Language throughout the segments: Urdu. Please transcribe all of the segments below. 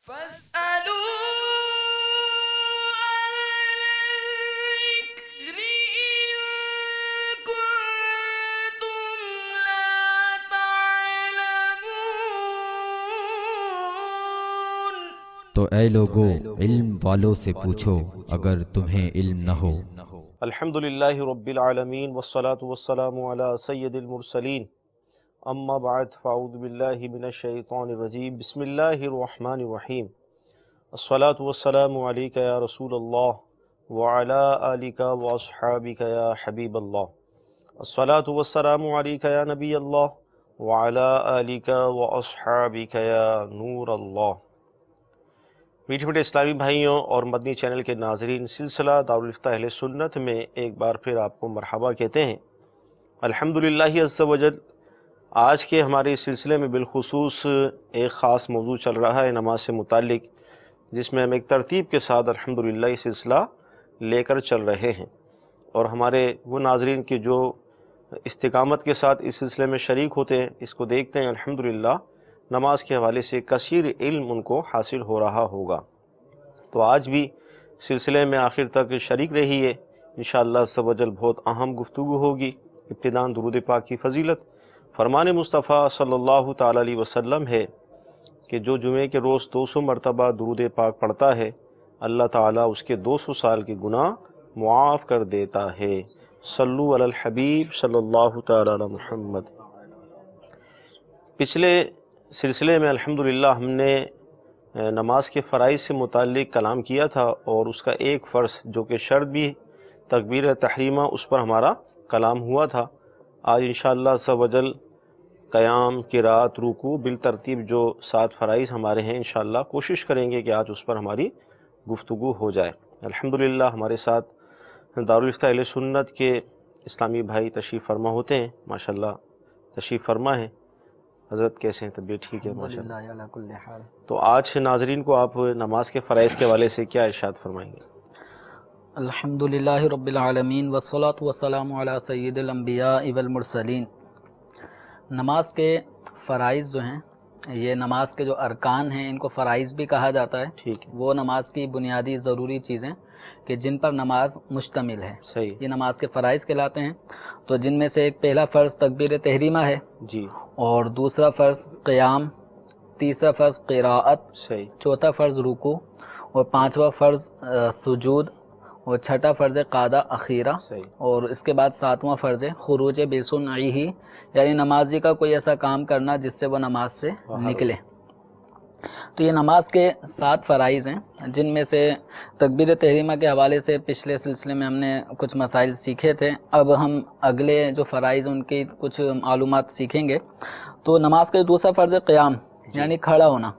فاسألوا الذكر إن كنتم لا تعلمون۔ تو اے لوگو علم والوں سے پوچھو اگر تمہیں علم نہ ہو۔ الحمدللہ رب العالمین والصلاة والسلام علی سید المرسلین، اما بعد فاعوذ باللہ من الشیطان الرجیم، بسم اللہ الرحمن الرحیم۔ الصلاة والسلام علیک یا رسول اللہ وعلی آلک واصحابک یا حبیب اللہ۔ الصلاة والسلام علیک یا نبی اللہ وعلی آلک واصحابک یا نور اللہ۔ میٹھے میٹھے اسلامی بھائیوں اور مدنی چینل کے ناظرین، سلسلہ دارالفتہ اہل سنت میں ایک بار پھر آپ کو مرحبا کہتے ہیں۔ الحمدللہ عز و جل، آج کے ہمارے سلسلے میں بالخصوص ایک خاص موضوع چل رہا ہے نماز سے متعلق، جس میں ہم ایک ترتیب کے ساتھ الحمدللہ یہ سلسلہ لے کر چل رہے ہیں، اور ہمارے وہ ناظرین کی جو استقامت کے ساتھ اس سلسلے میں شریک ہوتے ہیں، اس کو دیکھتے ہیں الحمدللہ نماز کے حوالے سے کثیر علم ان کو حاصل ہو رہا ہوگا۔ تو آج بھی سلسلے میں آخر تک شریک رہیے، انشاءاللہ عز و جل بہت اہم گفتگو ہوگی۔ ابتداءً درود پاک کی فضیلت، فرمان مصطفیٰ صلی اللہ تعالی علیہ وسلم ہے کہ جو جمعے کے روز 200 مرتبہ درود پاک پڑھتا ہے، اللہ تعالیٰ اس کے 200 سال کے گناہ معاف کر دیتا ہے۔ صلو علی الحبیب صلی اللہ تعالی علی محمد۔ پچھلے سلسلے میں الحمدللہ ہم نے نماز کے فرائض سے متعلق کلام کیا تھا، اور اس کا ایک فرض جو کہ شرط بھی تکبیر تحریمہ، اس پر ہمارا کلام ہوا تھا۔ آج انشاءاللہ عز و جل قیام، قرات، رکوع بالترتیب جو 7 فرائض ہمارے ہیں، انشاءاللہ کوشش کریں گے کہ آج اس پر ہماری گفتگو ہو جائے۔ الحمدللہ ہمارے ساتھ دارالفتہ اہل سنت کے اسلامی بھائی تشریف فرما ہوتے ہیں، ماشاءاللہ تشریف فرما ہے۔ حضرت کیسے ہیں؟ طبیعت ٹھیک ہے ماشاءاللہ؟ تو آج ناظرین کو آپ نماز کے فرائض کے حوالے سے کیا ارشاد فرمائیں گے؟ الحمدللہ رب العالمین والصلاة والسلام علی سید الانبیاء والمرسلین۔ نماز کے فرائض جو ہیں، یہ نماز کے جو ارکان ہیں، ان کو فرائض بھی کہا جاتا ہے۔ ٹھیک ہے، وہ نماز کی بنیادی ضروری چیزیں کہ جن پر نماز مشتمل ہے، صحیح، یہ نماز کے فرائض کہلاتے ہیں۔ تو جن میں سے ایک پہلا فرض تکبیر تحریمہ ہے، جی، اور دوسرا فرض قیام، تیسرا فرض قراءت، صحیح، چوتھا فرض رکوع، اور پانچواں فرض سجود، اور چھٹا فرض قعدہ اخیرہ، صحیح، اور اس کے بعد ساتواں فرض خروج بسنعہ، یعنی نمازی کا کوئی ایسا کام کرنا جس سے وہ نماز سے نکلے۔ تو یہ نماز کے 7 فرائض ہیں، جن میں سے تکبیر تحریمہ کے حوالے سے پچھلے سلسلے میں ہم نے کچھ مسائل سیکھے تھے۔ اب ہم اگلے جو فرائض ان کی کچھ معلومات سیکھیں گے۔ تو نماز کا دوسرا فرض قیام، یعنی کھڑا ہونا۔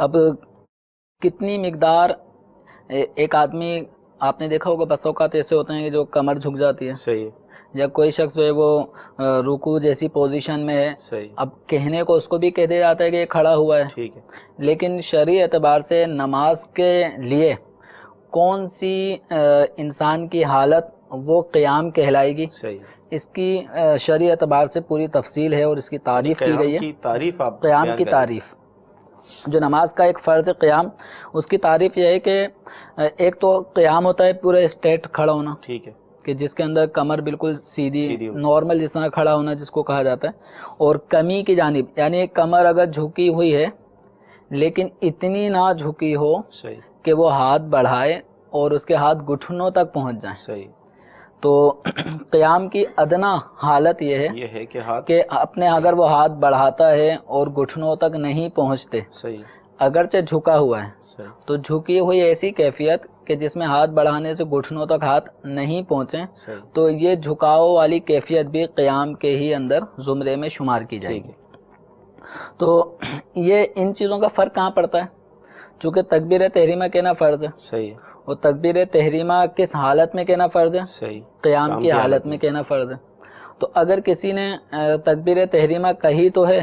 اب کتنی مقدار ایک آدمی، آپ نے دیکھا ہوگا بس اوقات ایسے ہوتے ہیں کہ جو کمر جھک جاتی ہے، صحیح، یا کوئی شخص جو ہے وہ رکوع جیسی پوزیشن میں ہے، صحیح، اب کہنے کو اس کو بھی کہہ دیا جاتا ہے کہ یہ کھڑا ہوا ہے، ٹھیک ہے، لیکن شرعی اعتبار سے نماز کے لیے کون سی انسان کی حالت وہ قیام کہلائے گی، صحیح، اس کی شرعی اعتبار سے پوری تفصیل ہے، اور اس کی تعریف کی گئی ہے۔ کی تعریف آپ قیام بیان کی کریں۔ تعریف، جو نماز کا ایک فرض قیام، اس کی تعریف یہ ہے کہ ایک تو قیام ہوتا ہے پورے اسٹیٹ کھڑا ہونا، ٹھیک ہے، کہ جس کے اندر کمر بالکل سیدھی سیدھی ہو، نارمل جس طرح کھڑا ہونا جس کو کہا جاتا ہے، اور کمی کی جانب، یعنی کمر اگر جھکی ہوئی ہے لیکن اتنی نہ جھکی ہو صحیح، کہ وہ ہاتھ بڑھائے اور اس کے ہاتھ گھٹنوں تک پہنچ جائیں۔ صحیح، تو قیام کی ادنا حالت یہ ہے کہ ہاتھ، کہ اپنے اگر وہ ہاتھ بڑھاتا ہے اور گھٹنوں تک نہیں پہنچتے، صحیح، اگرچہ جھکا ہوا ہے، صحیح، تو جھکی ہوئی ایسی کیفیت کہ جس میں ہاتھ بڑھانے سے گھٹنوں تک ہاتھ نہیں پہنچے، صحیح، تو یہ جھکاؤ والی کیفیت بھی قیام کے ہی اندر زمرے میں شمار کی جائے ٹھیک گی۔ ہے، تو یہ ان چیزوں کا فرق کہاں پڑتا ہے؟ چونکہ تکبیر تحریمہ کہنا فرض ہے، صحیح، اور تکبیر تحریمہ کس حالت میں کہنا فرض ہے؟ صحیح، قیام کی حالت میں کہنا فرض ہے۔ تو اگر کسی نے تکبیر تحریمہ کہی تو ہے،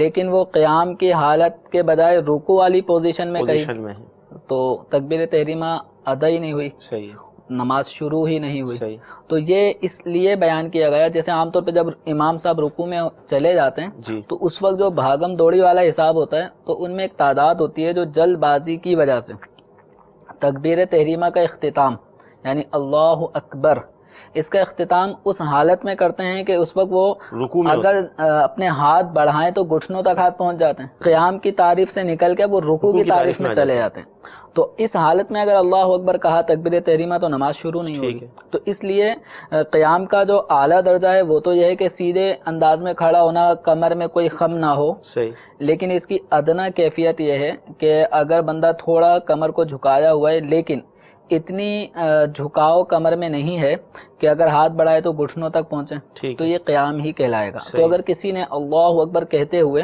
لیکن وہ قیام کی حالت کے بجائے رکوع والی پوزیشن میں کہی، پوزیشن میں ہے، تو تکبیر تحریمہ ادا ہی نہیں ہوئی۔ صحیح ہے، نماز شروع ہی نہیں ہوئی. صحیح. تو یہ اس لیے بیان کیا گیا، جیسے عام طور پہ جب امام صاحب رکوع میں چلے جاتے ہیں جی تو اس وقت جو بھاگم دوڑی والا حساب ہوتا ہے تو ان میں ایک تعداد ہوتی ہے جو جلد بازی کی وجہ سے تکبیر تحریمہ کا اختتام یعنی اللہ اکبر، اس کا اختتام اس حالت میں کرتے ہیں کہ اس وقت وہ رکوع میں اگر اپنے ہاتھ بڑھائیں تو گھٹنوں تک ہاتھ پہنچ جاتے ہیں. قیام کی تعریف سے نکل کے وہ رکوع کی تعریف میں چلے جاتے ہیں. تو اس حالت میں اگر اللہ اکبر کہا تکبیر تحریمہ تو نماز شروع نہیں ہوگی. تو اس لیے قیام کا جو اعلیٰ درجہ ہے وہ تو یہ ہے کہ سیدھے انداز میں کھڑا ہونا، کمر میں کوئی خم نہ ہو. صحیح. لیکن اس کی ادنا کیفیت یہ ہے کہ اگر بندہ تھوڑا کمر کو جھکایا ہوا ہے لیکن اتنی جھکاؤ کمر میں نہیں ہے کہ اگر ہاتھ بڑھائے تو گھٹنوں تک پہنچے تو یہ قیام ہی کہلائے گا. تو اگر کسی نے اللہ اکبر کہتے ہوئے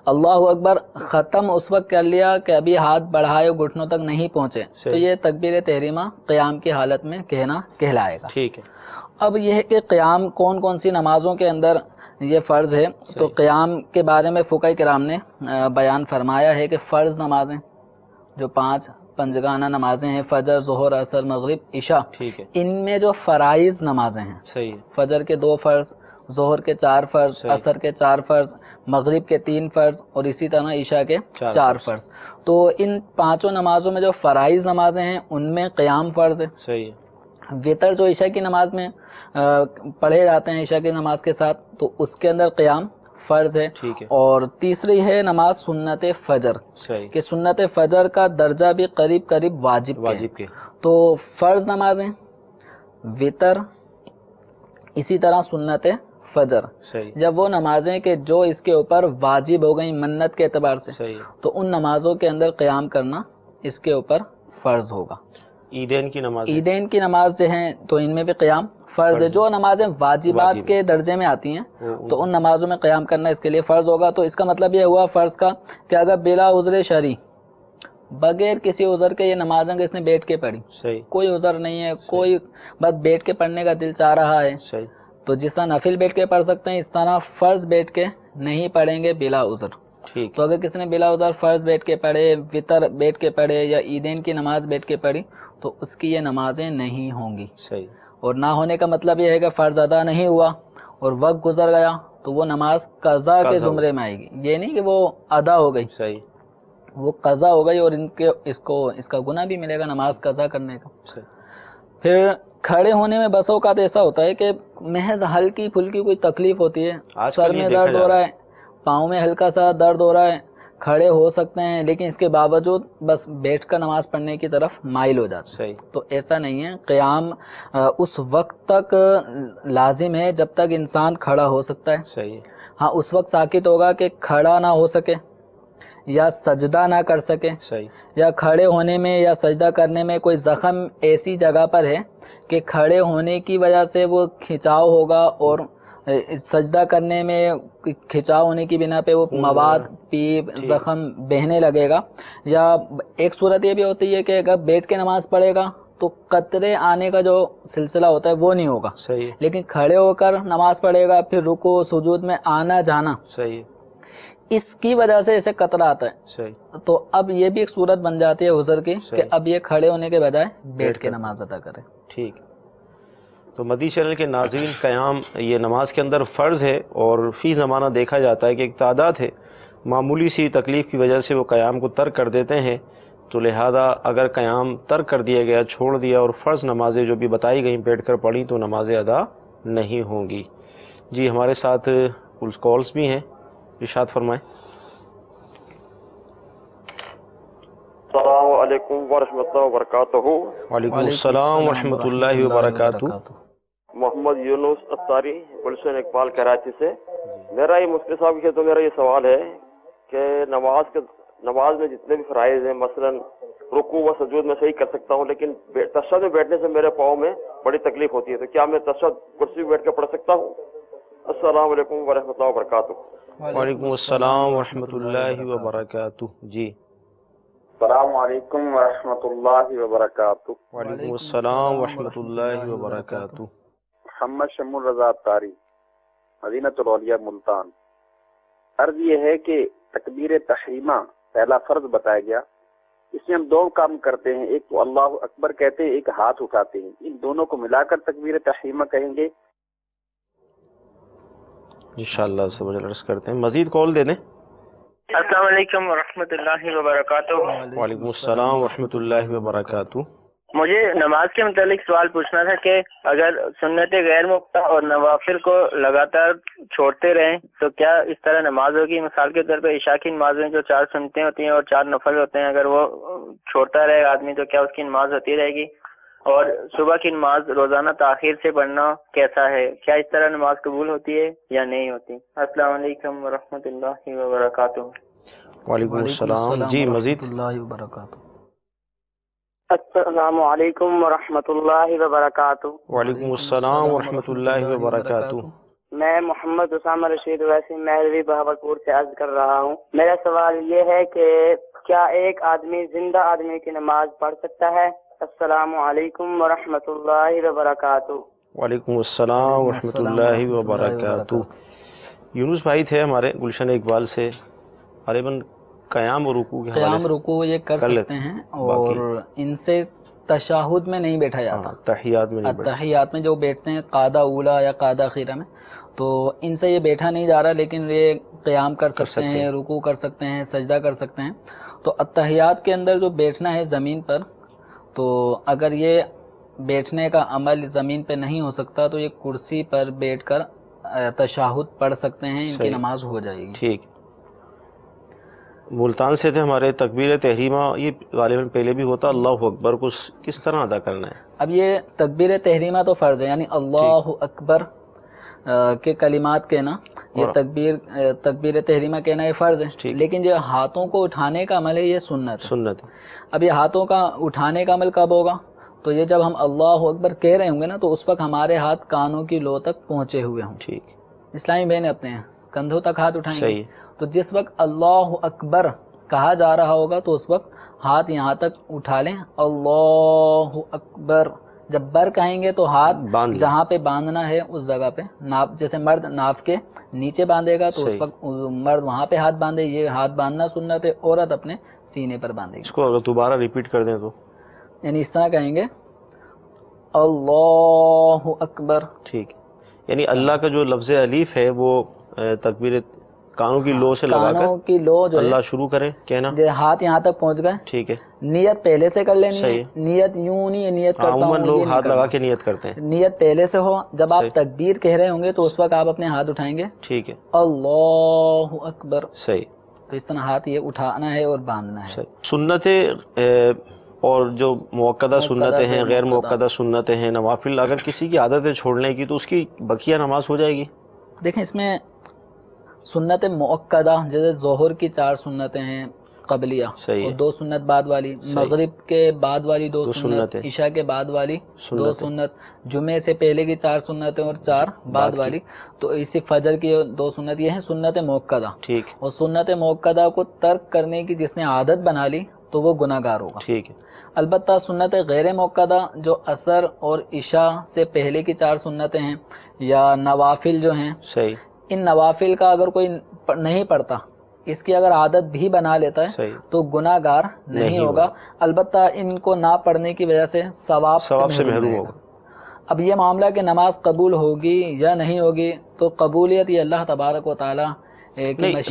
اللہ اکبر ختم اس وقت کر لیا کہ ابھی ہاتھ بڑھائے گھٹنوں تک نہیں پہنچے تو یہ تکبیر تحریمہ قیام کی حالت میں کہنا کہلائے گا. ٹھیک ہے. اب یہ ہے کہ قیام کون کون سی نمازوں کے اندر یہ فرض ہے. تو قیام کے بارے میں فقہاء کرام نے بیان فرمایا ہے کہ فرض نمازیں جو 5 پنجگانہ نمازیں ہیں، فجر، ظہر، عصر، مغرب، عشاء، ٹھیک ہے. ان میں جو فرائض نمازیں ہیں، صحیح. فجر کے 2 فرض، ظہر کے 4 فرض، عصر کے 4 فرض، مغرب کے 3 فرض اور اسی طرح عشاء کے 4 فرض. تو ان 5 نمازوں میں جو فرائض نمازیں ہیں ان میں قیام فرض ہے. صحیح. وطر جو عشاء کی نماز میں پڑھے جاتے ہیں عشاء کی نماز کے ساتھ تو اس کے اندر قیام فرض ہے. ٹھیک ہے. اور تیسری ہے نماز سنت فجر، کہ سنت فجر کا درجہ بھی قریب قریب واجب کے. تو فرض نمازیں، وطر، اسی طرح سنت فجر، جب وہ نمازیں کہ جو اس کے اوپر واجب ہو گئیں منت کے اعتبار سے تو ان نمازوں کے اندر قیام کرنا اس کے اوپر فرض ہوگا. عیدین کی نماز جو ہیں تو ان میں بھی قیام فرض ہے. جو نمازیں واجبات کے درجے میں آتی ہیں تو ان نمازوں میں قیام کرنا اس کے لیے فرض ہوگا. تو اس کا مطلب یہ ہوا فرض کا کہ اگر بلا عذر شرعی، بغیر کسی عذر کے یہ نماز اگر اس نے بیٹھ کے پڑھی، کوئی عذر نہیں ہے، کوئی بس بیٹھ کے پڑھنے کا دل چاہ رہا ہے، تو جس طرح نفل بیٹھ کے پڑھ سکتے ہیں اس طرح فرض بیٹھ کے نہیں پڑھیں گے بلا عذر. تو اگر کسی نے بلا عذر فرض بیٹھ کے پڑھے، وطر بیٹھ کے پڑھے یا عیدین کی نماز بیٹھ کے پڑھی تو اس کی یہ نمازیں نہیں ہوں گی. اور نہ ہونے کا مطلب یہ ہے کہ فرض ادا نہیں ہوا اور وقت گزر گیا تو وہ نماز قضا کے زمرے میں آئے گی. یہ نہیں کہ وہ ادا ہو گئی، وہ قضا ہو گئی اور اس کا گناہ بھی ملے گا نماز قضا کرنے کا. پھر کھڑے ہونے میں بس اوقات ایسا ہوتا ہے کہ محض ہلکی پھلکی کوئی تکلیف ہوتی ہے، سر میں درد ہو رہا ہے، پاؤں میں ہلکا سا درد ہو رہا ہے، کھڑے ہو سکتے ہیں لیکن اس کے باوجود بس بیٹھ کر نماز پڑھنے کی طرف مائل ہو جاتے ہیں. تو ایسا نہیں ہے. قیام اس وقت تک لازم ہے جب تک انسان کھڑا ہو سکتا ہے. ہاں اس وقت ساکت ہوگا کہ کھڑا نہ ہو سکے یا سجدہ نہ کر سکے یا کھڑے ہونے میں یا سجدہ کرنے میں کوئی زخم ایسی جگہ پر ہے کہ کھڑے ہونے کی وجہ سے وہ کھچاؤ ہوگا اور سجدہ کرنے میں کھچاؤ ہونے کی بنا پہ وہ مواد پیپ زخم بہنے لگے گا. یا ایک صورت یہ بھی ہوتی ہے کہ اگر بیٹھ کے نماز پڑھے گا تو قطرے آنے کا جو سلسلہ ہوتا ہے وہ نہیں ہوگا، لیکن کھڑے ہو کر نماز پڑھے گا پھر رکوع سجود میں آنا جانا اس کی وجہ سے اسے قطرہ آتا ہے. تو اب یہ بھی ایک صورت بن جاتی ہے عذر کی کہ اب یہ کھڑے ہونے کے بجائے بیٹھ کے نماز ادا کرے. ٹھیک. تو مدی چینل کے ناظرین، قیام یہ نماز کے اندر فرض ہے اور فی زمانہ دیکھا جاتا ہے کہ ایک تعداد ہے معمولی سی تکلیف کی وجہ سے وہ قیام کو ترک کر دیتے ہیں. تو لہذا اگر قیام ترک کر دیا گیا، چھوڑ دیا اور فرض نمازیں جو بھی بتائی گئیں بیٹھ کر پڑھی تو نمازیں ادا نہیں ہوں گی. جی ہمارے ساتھ کچھ کالز بھی ہیں، ارشاد فرمائیں. السلام علیکم ورحمۃ اللہ وبرکاتہ. وعلیکم السلام ورحمۃ اللہ وبرکاتہ. محمد یونس اتاری گلشن اقبال کراچی سے. میرا یہ مفتی صاحب کے تو میرا یہ سوال ہے کہ نماز میں جتنے بھی فرائض ہیں مثلا رکوع و سجود میں صحیح کر سکتا ہوں لیکن تشہد میں بیٹھنے سے میرے پاؤں میں بڑی تکلیف ہوتی ہے، تو کیا میں تشہد کرسی میں بیٹھ کے پڑھ سکتا ہوں؟ السلام علیکم ورحمۃ اللہ وبرکاتہ. وعلیکم السلام ورحمۃ اللہ وبرکاتہ. جی السلام علیکم ورحمۃ اللہ وبرکاتہ. وعلیکم السلام ورحمۃ اللہ وبرکاتہ. محمد شمول رضا تاری، مدینہ الاولیاء ملتان. عرض یہ ہے کہ تکبیر تحریمہ پہلا فرض بتایا گیا اس میں ہم دو کام کرتے ہیں، ایک تو اللہ اکبر کہتے ہیں، ایک ہاتھ اٹھاتے ہیں، ان دونوں کو ملا کر تکبیر تحریمہ کہیں گے۔ انشاءاللہ سمجھ عرض کرتے ہیں، مزید کال دے دیں۔ السلام علیکم ورحمۃ اللہ وبرکاتہ۔ وعلیکم السلام ورحمۃ اللہ وبرکاتہ۔ مجھے نماز کے متعلق سوال پوچھنا تھا کہ اگر سنت غیر مقطع اور نوافل کو لگاتار چھوڑتے رہیں تو کیا اس طرح نماز ہوگی؟ مثال کے طور پہ عشاء کی نماز میں جو 4 سنتیں ہوتی ہیں اور 4 نفل ہوتے ہیں، اگر وہ چھوڑتا رہے آدمی تو کیا اس کی نماز ہوتی رہے گی؟ اور صبح کی نماز روزانہ تاخیر سے پڑھنا کیسا ہے؟ کیا اس طرح نماز قبول ہوتی ہے یا نہیں ہوتی؟ السلام علیکم ورحمۃ اللہ وبرکاتہ۔ وعلیکم السلام۔ جی مزید۔ اللہ وبرکاتہ۔ السلام علیکم ورحمۃ اللہ وبرکاتہ۔ وعلیکم السلام ورحمۃ اللہ وبرکاتہ۔ میں محمد اسامہ رشید ویسی مہروی بہاولپور سے عرض کر رہا ہوں۔ میرا سوال یہ ہے کہ کیا ایک آدمی زندہ آدمی کی نماز پڑھ سکتا ہے؟ السلام علیکم ورحمۃ اللہ وبرکاتہ۔ وعلیکم السلام ورحمۃ اللہ وبرکاتہ۔ یونس بھائی تھے ہمارے گلشن اقبال سے، غالباً قیام اور رکوع کے حوالے قیام سے رکوع یہ کر سکتے ہیں، اور ان سے تشہد میں نہیں بیٹھا جاتا، تحیات میں نہیں بیٹھا۔ تحیات میں جو بیٹھتے ہیں قادہ اولا یا قادہ اخیرہ میں، تو ان سے یہ بیٹھا نہیں جا رہا، لیکن یہ قیام کر سکتے ہیں، رکوع کر سکتے ہیں، سجدہ کر سکتے ہیں۔ تو التحیات کے اندر جو بیٹھنا ہے زمین پر، تو اگر یہ بیٹھنے کا عمل زمین پہ نہیں ہو سکتا تو یہ کرسی پر بیٹھ کر تشہد پڑھ سکتے ہیں، ان کی نماز ہو جائے گی۔ ٹھیک۔ ملتان سے تھے ہمارے، تکبیر تحریمہ یہ غالباً پہلے بھی ہوتا، اللہ اکبر کو کس طرح ادا کرنا ہے؟ اب یہ تکبیر تحریمہ تو فرض ہے، یعنی اللہ اکبر کے کلمات کہنا، یہ تکبیر تحریمہ کہنا یہ فرض ہے، لیکن جو ہاتھوں کو اٹھانے کا عمل ہے یہ سنت ہے۔ اب یہ ہاتھوں کا اٹھانے کا عمل کب ہوگا؟ تو یہ جب ہم اللہ اکبر کہہ رہے ہوں گے نا، تو اس وقت ہمارے ہاتھ کانوں کی لو تک پہنچے ہوئے ہوں۔ ٹھیک۔ اسلامی بہن اپنے ہیں کندھوں تک ہاتھ اٹھائیں گے، تو جس وقت اللہ اکبر کہا جا رہا ہوگا تو اس وقت ہاتھ یہاں تک اٹھا لیں، اللہ اکبر۔ جب بر کہیں گے تو ہاتھ جہاں پہ باندھنا ہے اس جگہ پہ، ناف جیسے مرد ناف کے نیچے باندھے گا تو اس وقت مرد وہاں پہ ہاتھ باندھے، یہ ہاتھ باندھنا سنت ہے، عورت اپنے سینے پر باندھے گی۔ اس کو اگر دوبارہ ریپیٹ کر دیں تو یعنی اس طرح کہیں گے اللہ اکبر۔ ٹھیک، یعنی اللہ کا جو لفظ الف ہے وہ تکبیر کانوں کی لو سے لگا کر کی لو جو اللہ شروع کریں کہنا، ہاتھ یہاں تک پہنچ گئے۔ ٹھیک ہے۔ نیت پہلے سے کر لینی ہے، نیت یوں نہیں نیت کرتا ہوں، عموماً لوگ ہاتھ لگا کے نیت کرتے ہیں، نیت پہلے سے ہو۔ جب آپ تکبیر کہہ رہے ہوں گے تو اس وقت آپ اپنے ہاتھ اٹھائیں گے، ٹھیک ہے، اللہ اکبر۔ صحیح۔ تو اس طرح ہاتھ یہ اٹھانا ہے اور باندھنا ہے۔ سنتیں اور جو موقدہ سنتیں ہیں، غیر موقدہ سنتیں ہیں، نوافل، اگر کسی کی عادت ہے چھوڑنے کی تو اس کی بقیہ نماز ہو جائے گی؟ دیکھیں اس میں سنت موقدہ جیسے ظہر کی 4 سنتیں ہیں قبلیہ، اور 2 سنت بعد والی، مغرب کے بعد والی 2 سنت، عشاء کے بعد والی 2 سنت، جمعے سے پہلے کی 4 سنتیں اور 4 بعد والی، تو اسی فجر کی 2 سنت، یہ ہیں سنت موقدہ۔ ٹھیک۔ اور سنت موقدہ کو ترک کرنے کی جس نے عادت بنا لی تو وہ گناہ گار ہوگا۔ ٹھیک ہے۔ البتہ سنت غیر موقدہ جو عصر اور عشاء سے پہلے کی 4 سنتیں ہیں یا نوافل جو ہیں، صحیح، ان نوافل کا اگر کوئی نہیں پڑھتا، اس کی اگر عادت بھی بنا لیتا ہے تو گناہ گار نہیں ہوگا، البتہ ان کو نہ پڑھنے کی وجہ سے ثواب سے محروم ہوگا۔ اب یہ معاملہ کہ نماز قبول ہوگی یا نہیں ہوگی، تو قبولیت یہ اللہ تبارک و تعالی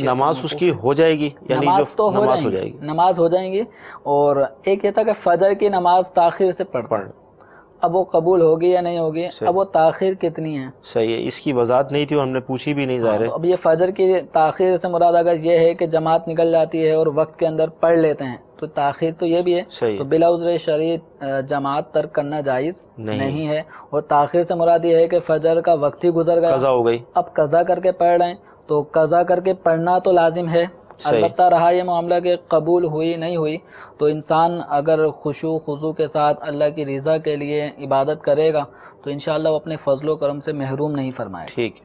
نماز اس کی ہو جائے گی، یعنی نماز تو نماز ہو جائے گی، نماز ہو جائیں گی۔ اور ایک یہ تھا کہ فجر کی نماز تاخیر سے پڑھ، اب وہ قبول ہوگی یا نہیں ہوگی، اب وہ تاخیر کتنی ہے؟ صحیح ہے، اس کی وضاحت نہیں تھی اور ہم نے پوچھی بھی نہیں، ظاہر ہے۔ اب یہ فجر کی تاخیر سے مراد اگر یہ ہے کہ جماعت نکل جاتی ہے اور وقت کے اندر پڑھ لیتے ہیں تو تاخیر تو یہ بھی ہے، تو بلا عذر شرعی جماعت ترک کرنا جائز نہیں ہے۔ اور تاخیر سے مراد یہ ہے کہ فجر کا وقت ہی گزر گیا، قضا ہو گئی، اب قضا کر کے پڑھ رہے ہیں، تو قضا کر کے پڑھنا تو لازم ہے۔ البتہ رہا یہ معاملہ کہ قبول ہوئی نہیں ہوئی، تو انسان اگر خشوع خضوع کے ساتھ اللہ کی رضا کے لیے عبادت کرے گا تو انشاءاللہ وہ اپنے فضل و کرم سے محروم نہیں فرمائے۔ ٹھیک۔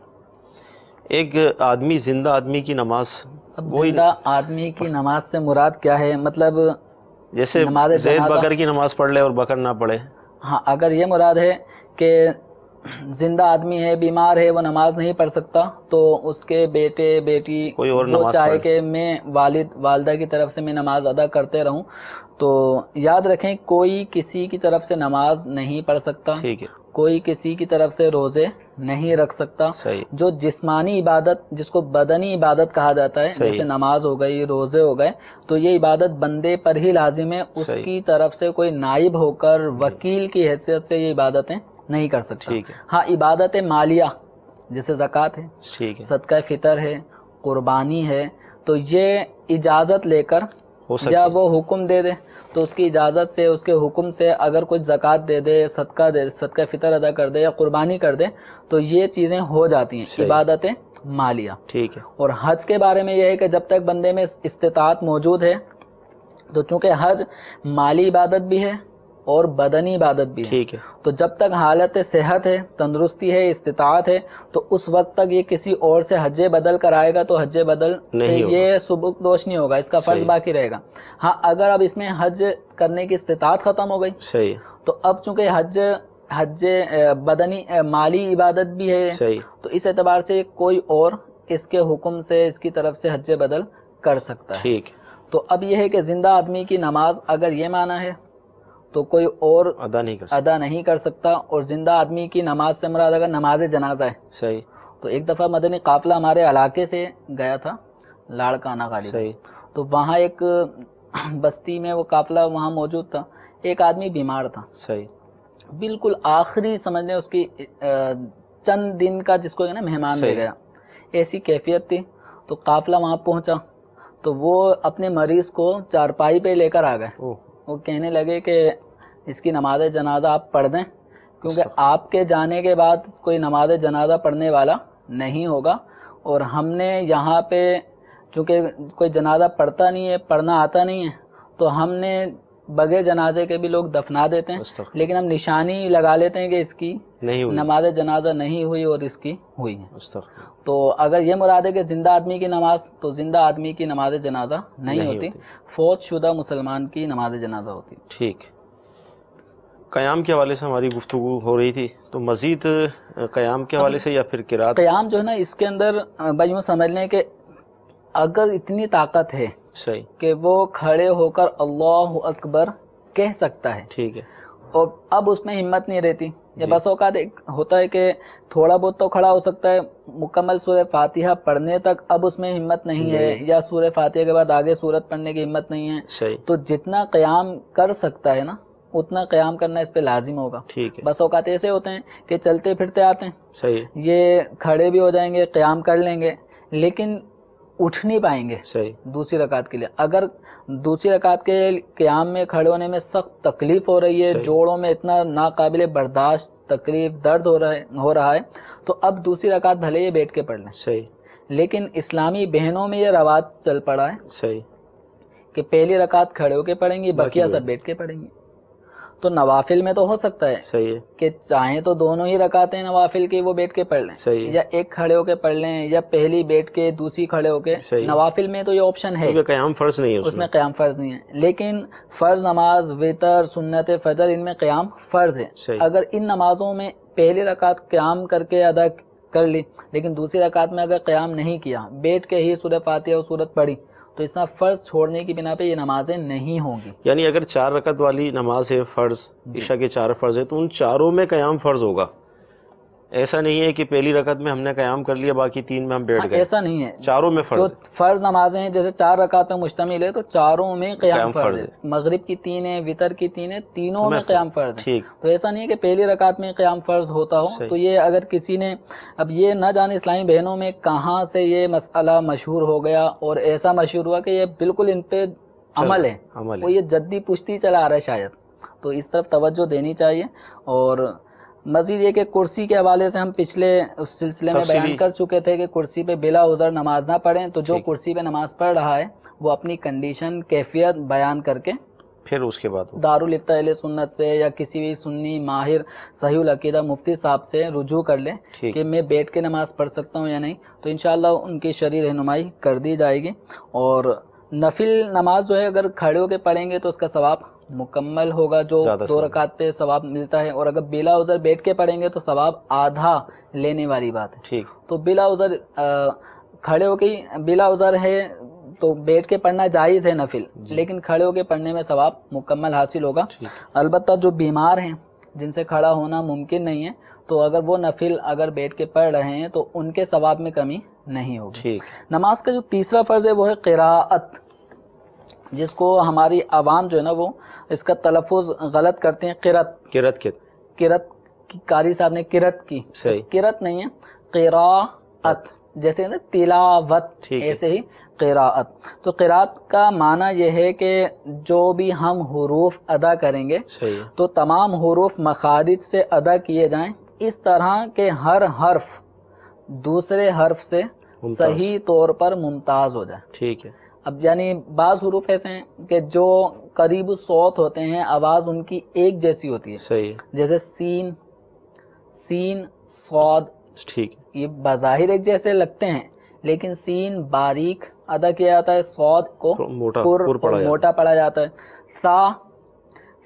ایک آدمی زندہ آدمی کی نماز، زندہ آدمی کی نماز سے مراد کیا ہے؟ مطلب جیسے زید بکر کی نماز پڑھ لے اور بکر نہ پڑھے، ہاں اگر یہ مراد ہے کہ زندہ آدمی ہے، بیمار ہے، وہ نماز نہیں پڑھ سکتا، تو اس کے بیٹے بیٹی کوئی اور وہ نماز چاہے پڑھے۔ کہ میں والد والدہ کی طرف سے میں نماز ادا کرتے رہوں، تو یاد رکھیں کوئی کسی کی طرف سے نماز نہیں پڑھ سکتا، ٹھیک ہے، کوئی کسی کی طرف سے روزے نہیں رکھ سکتا۔ صحیح، جو جسمانی عبادت جس کو بدنی عبادت کہا جاتا ہے، صحیح، جیسے نماز ہو گئی، روزے ہو گئے، تو یہ عبادت بندے پر ہی لازم ہے، اس صحیح، کی طرف سے کوئی نائب ہو کر وکیل کی حیثیت سے یہ عبادتیں نہیں کر سکتا۔ ٹھیک ہے، ہاں عبادت مالیہ جیسے زکوٰۃ ہے، ٹھیک ہے، صدقہ فطر ہے، قربانی ہے، تو یہ اجازت لے کر ہو سکتا یا ہے، وہ حکم دے دے تو اس کی اجازت سے، اس کے حکم سے اگر کچھ زکوٰۃ دے دے، صدقہ فطر ادا کر دے یا قربانی کر دے، تو یہ چیزیں ہو جاتی ہیں صحیح، عبادت مالیہ۔ ٹھیک ہے، اور حج کے بارے میں یہ ہے کہ جب تک بندے میں استطاعت موجود ہے، تو چونکہ حج مالی عبادت بھی ہے اور بدنی عبادت بھی ہے، ٹھیک ہے، تو جب تک حالت صحت ہے، تندرستی ہے، استطاعت ہے، تو اس وقت تک یہ کسی اور سے حج بدل کرائے گا تو حج بدل سے نہیں ہوگا، یہ سبق دوش نہیں ہوگا، اس کا فرض صحیح، باقی رہے گا۔ ہاں اگر اب اس میں حج کرنے کی استطاعت ختم ہو گئی، صحیح، تو اب چونکہ حج بدنی مالی عبادت بھی ہے، صحیح، تو اس اعتبار سے کوئی اور اس کے حکم سے، اس کی طرف سے حج بدل کر سکتا ہے۔ ٹھیک، تو اب یہ ہے کہ زندہ آدمی کی نماز اگر یہ معنی ہے تو کوئی اور ادا نہیں کر سکتا، ادا نہیں کر سکتا، اور زندہ آدمی کی نماز سے مراد اگر نماز جنازہ ہے، صحیح، تو ایک دفعہ مدنی قافلہ ہمارے علاقے سے گیا تھا لاڑکانہ غالب، صحیح، تو وہاں ایک بستی میں وہ قافلہ وہاں موجود تھا، ایک آدمی بیمار تھا، صحیح، بالکل آخری سمجھ لیں اس کی چند دن کا جس کو ہے نا مہمان لے صحیح، گیا، ایسی کیفیت تھی، تو قافلہ وہاں پہنچا تو وہ اپنے مریض کو چارپائی پہ لے کر آ گئے، اوہ، وہ کہنے لگے کہ اس کی نماز جنازہ آپ پڑھ دیں، کیونکہ آپ کے جانے کے بعد کوئی نماز جنازہ پڑھنے والا نہیں ہوگا، اور ہم نے یہاں پہ چونکہ کوئی جنازہ پڑھتا نہیں ہے، پڑھنا آتا نہیں ہے، تو ہم نے بغیر جنازے کے بھی لوگ دفنا دیتے ہیں، استغفر، لیکن ہم نشانی لگا لیتے ہیں کہ اس کی نہیں ہوئی، نماز جنازہ نہیں ہوئی اور اس کی ہوئی ہے۔ استغفر، تو اگر یہ مراد ہے کہ زندہ آدمی کی نماز، تو زندہ آدمی کی نماز جنازہ نہیں ہوتی، فوت شدہ مسلمان کی نماز جنازہ ہوتی۔ ٹھیک، قیام کے حوالے سے ہماری گفتگو ہو رہی تھی، تو مزید قیام کے حوالے سے یا پھر قرات؟ قیام جو ہے نا اس کے اندر بھائی یوں سمجھ لیں کہ اگر اتنی طاقت ہے صحیح، کہ وہ کھڑے ہو کر اللہ اکبر کہہ سکتا ہے، ٹھیک ہے، اور اب اس میں ہمت نہیں رہتی، یا جی، بس اوقات ہوتا ہے کہ تھوڑا بہت تو کھڑا ہو سکتا ہے، مکمل سورہ فاتحہ پڑھنے تک اب اس میں ہمت نہیں ہے، یا سورہ فاتحہ کے بعد آگے سورت پڑھنے کی ہمت نہیں ہے، صحیح، تو جتنا قیام کر سکتا ہے نا اتنا قیام کرنا اس پہ لازم ہوگا۔ ٹھیک ہے، بس اوقات ایسے ہوتے ہیں کہ چلتے پھرتے آتے ہیں، صحیح، یہ کھڑے بھی ہو جائیں گے، قیام کر لیں گے، لیکن اٹھ نہیں پائیں گے صحیح، دوسری رکعت کے لیے۔ اگر دوسری رکعت کے قیام میں کھڑے ہونے میں سخت تکلیف ہو رہی ہے، صحیح، جوڑوں میں اتنا ناقابل برداشت تکلیف درد ہو رہا ہے، تو اب دوسری رکعت بھلے یہ بیٹھ کے پڑھ لیں، صحیح، لیکن اسلامی بہنوں میں یہ رواج چل پڑا ہے صحیح، کہ پہلی رکعت کھڑے ہو کے پڑھیں گی، بقیہ سب بیٹھ کے پڑھیں گی۔ تو نوافل میں تو ہو سکتا ہے صحیح ہے، کہ چاہیں تو دونوں ہی رکعتیں نوافل کی وہ بیٹھ کے پڑھ لیں، صحیح ہے، یا ایک کھڑے ہو کے پڑھ لیں، یا پہلی بیٹھ کے دوسری کھڑے ہو کے۔ صحیح، نوافل میں تو یہ آپشن ہے، کیونکہ قیام فرض نہیں ہے اس میں قیام فرض نہیں ہے، لیکن فرض نماز، وتر، سنت فجر، ان میں قیام فرض ہے۔ صحیح، اگر ان نمازوں میں پہلی رکعت قیام کر کے ادا کر لی، لیکن دوسری رکعت میں اگر قیام نہیں کیا، بیٹھ کے ہی سورہ فاتحہ اور سورت پڑھی، تو اس میں فرض چھوڑنے کی بنا پہ یہ نمازیں نہیں ہوں گی۔ یعنی اگر 4 رکعت والی نماز ہے فرض، عشاء کے 4 فرض ہے، تو ان چاروں میں قیام فرض ہوگا، ایسا نہیں ہے کہ پہلی رکعت میں ہم نے قیام کر لیا باقی 3 میں ہم بیٹھ گئے، ایسا نہیں ہے، چاروں میں جو فرض ہے، فرض نمازیں ہیں جیسے 4 رکعت میں مشتمل ہے تو چاروں میں قیام قیام فرض فرض ہے، ہے، مغرب کی 3 ہے، وتر کی 3 ہے، تینوں میں میں قیام فرض ہے۔ ٹھیک، تو ایسا نہیں ہے کہ پہلی رکعت میں قیام فرض ہوتا ہو، صحیح، تو یہ اگر کسی نے اب یہ نہ جانے اسلامی بہنوں میں کہاں سے یہ مسئلہ مشہور ہو گیا اور ایسا مشہور ہوا کہ یہ بالکل ان پہ عمل ہے، عمل وہ ہے، یہ جدی پشتی چلا آ رہا ہے شاید، تو اس طرف توجہ دینی چاہیے۔ اور مزید یہ کہ کرسی کے حوالے سے ہم پچھلے اس سلسلے میں بیان تفصیلی کر چکے تھے کہ کرسی پہ بلا عذر نماز نہ پڑھیں، تو جو ٹھیک، کرسی پہ نماز پڑھ رہا ہے وہ اپنی کنڈیشن کیفیت بیان کر کے پھر اس کے بعد دارالفتہ اہل سنت سے یا کسی بھی سنی ماہر صحیح العقیدہ مفتی صاحب سے رجوع کر لے ٹھیک، کہ میں بیٹھ کے نماز پڑھ سکتا ہوں یا نہیں، تو انشاءاللہ ان کی شرعی رہنمائی کر دی جائے گی۔ اور نفل نماز جو ہے اگر کھڑے ہو کے پڑھیں گے تو اس کا ثواب مکمل ہوگا جو زیادہ 2 رکعت پہ ثواب ملتا ہے، اور اگر بلا عذر بیٹھ کے پڑھیں گے تو ثواب آدھا لینے والی بات ہے. ٹھیک. تو بلا عذر کھڑے ہو کے بلا عذر ہے تو بیٹھ کے پڑھنا جائز ہے نفل، لیکن کھڑے ہو کے پڑھنے میں ثواب مکمل حاصل ہوگا. البتہ جو بیمار ہیں جن سے کھڑا ہونا ممکن نہیں ہے تو اگر وہ نفل اگر بیٹھ کے پڑھ رہے ہیں تو ان کے ثواب میں کمی نہیں ہوگی. ٹھیک. نماز کا جو تیسرا فرض ہے وہ ہے قراءت، جس کو ہماری عوام جو ہے نا وہ اس کا تلفظ غلط کرتے ہیں. قرت کی قاری صاحب نے قرت کی، صحیح. قرت نہیں ہے، قراءت جیسے نا تلاوت، ایسے ہی قراءت. تو قراءت کا معنی یہ ہے کہ جو بھی ہم حروف ادا کریں گے صحیح. تو تمام حروف مخارج سے ادا کیے جائیں اس طرح کہ ہر حرف دوسرے حرف سے صحیح طور پر ممتاز ہو جائے. ٹھیک ہے. اب یعنی بعض حروف ایسے ہیں کہ جو قریب الصوت ہوتے ہیں آواز ان کی ایک جیسی ہوتی ہے. صحیح. جیسے سین صاد، ٹھیک. یہ بظاہر ایک جیسے لگتے ہیں لیکن سین باریک ادا کیا جاتا ہے، صاد کو موٹا پڑا جاتا ہے.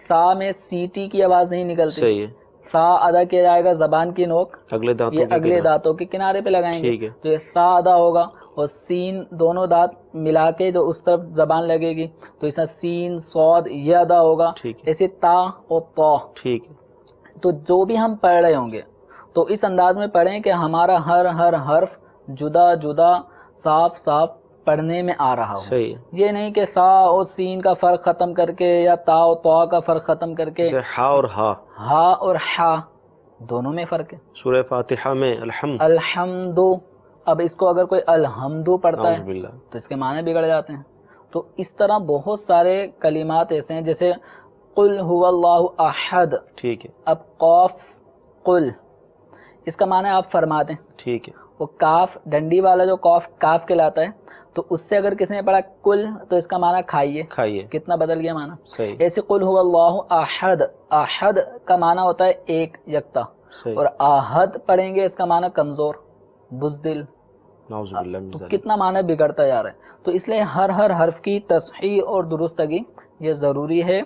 سا میں سیٹی کی آواز نہیں نکلتی. صحیح ہے. سا ادا کیا جائے گا زبان کی نوک اگلے دانتوں کے کنارے پہ لگائیں گے تو یہ سا ادا ہوگا، اور سین دونوں دانت ملا کے جو اس طرف زبان لگے گی تو اس میں سین صاد یہ ادا ہوگا. ایسے تا اور تو. ٹھیک. تو جو بھی ہم پڑھ رہے ہوں گے تو اس انداز میں پڑھیں کہ ہمارا ہر حرف جدا جدا صاف صاف پڑھنے میں آ رہا ہو. صحیح. یہ نہیں کہ سا اور سین کا فرق ختم کر کے یا تا اور تو کا فرق ختم کر کے ہا اور ہا دونوں میں فرق ہے. سورہ فاتحہ میں الحمد، اب اس کو اگر کوئی الحمد پڑھتا ہے تو اس کے معنی بگڑ جاتے ہیں. تو اس طرح بہت سارے کلمات ایسے ہیں جیسے قل هو اللہ احد. ٹھیک ہے. اب قاف قل اس کا معنی آپ فرما دیں. ٹھیک ہے. وہ کاف ڈنڈی والا جو کاف کہلاتا ہے تو اس سے اگر کسی نے پڑھا کل تو اس کا معنی کھائیے. کتنا بدل گیا معنی. صحیح. ایسے قل هو اللہ احد، احد کا معنی ہوتا ہے ایک یکتا. اور احد پڑھیں گے اس کا معنی کمزور بزدل. تو کتنا معنی بگڑتا جا رہا ہے. تو اس لیے ہر حرف کی تصحیح اور درستگی یہ ضروری ہے.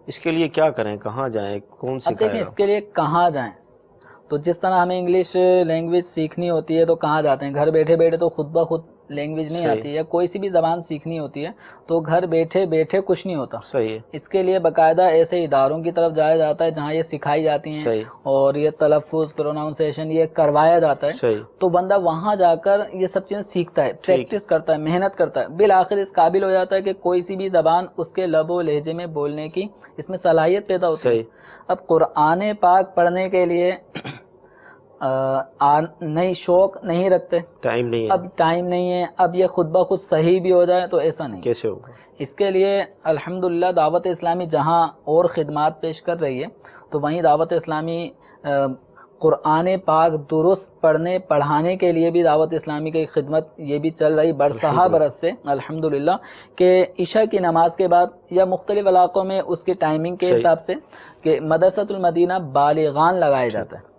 اس کے لیے کیا کریں، کہاں جائیں، کون سی دیکھیں اس کے لیے کہاں جائیں. تو جس طرح ہمیں انگلش لینگویج سیکھنی ہوتی ہے تو کہاں جاتے ہیں، گھر بیٹھے بیٹھے تو خود بخود لینگویج نہیں آتی ہے، یا کوئی سی بھی زبان سیکھنی ہوتی ہے تو گھر بیٹھے بیٹھے کچھ نہیں ہوتا. صحیح. اس کے لیے باقاعدہ ایسے اداروں کی طرف جایا جاتا ہے جہاں یہ سکھائی جاتی ہیں. صحیح. اور یہ تلفظ پروناؤنسیشن یہ کروایا جاتا ہے. صحیح. تو بندہ وہاں جا کر یہ سب چیزیں سیکھتا ہے، پریکٹس کرتا ہے، محنت کرتا ہے، بالآخر اس قابل ہو جاتا ہے کہ کوئی سی بھی زبان اس کے لب و لہجے میں بولنے کی اس میں صلاحیت پیدا ہوتی ہے. اب قرآن پاک پڑھنے کے لیے نہیں شوق نہیں رکھتے، ٹائم نہیں ہے، اب ٹائم نہیں ہے، اب یہ خود بخود صحیح بھی ہو جائے تو ایسا نہیں. کیسے ہوگا؟ اس کے لیے الحمدللہ دعوت اسلامی جہاں اور خدمات پیش کر رہی ہے تو وہیں دعوت اسلامی قرآن پاک درست پڑھنے پڑھانے کے لیے بھی دعوت اسلامی کی خدمت یہ بھی چل رہی برسہ برس سے الحمدللہ، کہ عشاء کی نماز کے بعد یا مختلف علاقوں میں اس کی ٹائمنگ کے حساب سے کہ مدرسۃ المدینہ بالغان لگایا جاتا ہے،